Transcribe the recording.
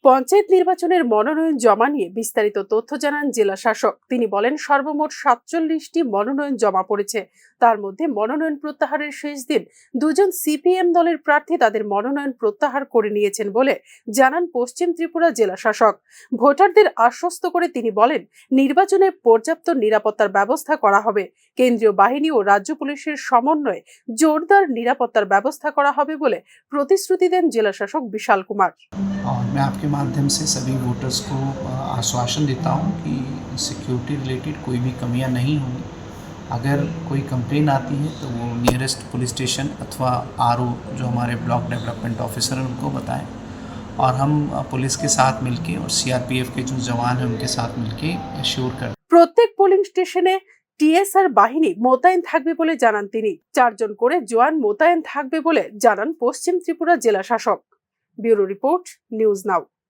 পঞ্চায়েত নির্বাচনের মনোনয়ন জমা নিয়ে বিস্তারিত তথ্য জানান জেলা শাসক। তিনি বলেন, সর্বমোট 47টি মনোনয়ন জমা পড়েছে। তার মধ্যে মনোনয়ন প্রত্যাহারের শেষ দিন দুজন সিপিএম দলের প্রার্থী তাদের মনোনয়ন প্রত্যাহার করে নিয়েছেন বলে জানান পশ্চিম ত্রিপুরা জেলা শাসক। ভোটারদের আশ্বস্ত করে তিনি বলেন, নির্বাচনে পর্যাপ্ত নিরাপত্তার ব্যবস্থা করা হবে। কেন্দ্রীয় বাহিনী ও রাজ্য পুলিশের সমন্বয়ে জোরদার নিরাপত্তার ব্যবস্থা করা হবে বলে প্রতিশ্রুতি দেন জেলা শাসক বিশাল কুমার। और मैं आपके माध्यम से सभी वोटर्स को आश्वासन देता हूं कि सिक्योरिटी रिलेटेड कोई भी कमियां नहीं होंगी। अगर कोई कंप्लेन आती है तो वो नियरेस्ट पुलिस स्टेशन अथवा आरओ जो हमारे ब्लॉक डेवलपमेंट ऑफिसर हैं उनको बताएं, और हम पुलिस के साथ मिलके और सीआरपीएफ के जो जवान हैं उनके साथ मिलके एश्योर कर। প্রত্যেক পোলিং স্টেশনে টিএসআর বাহিনী মোতায়েন থাকবে বলে জানান তিনি। 4 জন করে জওয়ান মোতায়েন থাকবে বলে জানান পশ্চিম ত্রিপুরা জেলা শাসক। Bureau report, news now.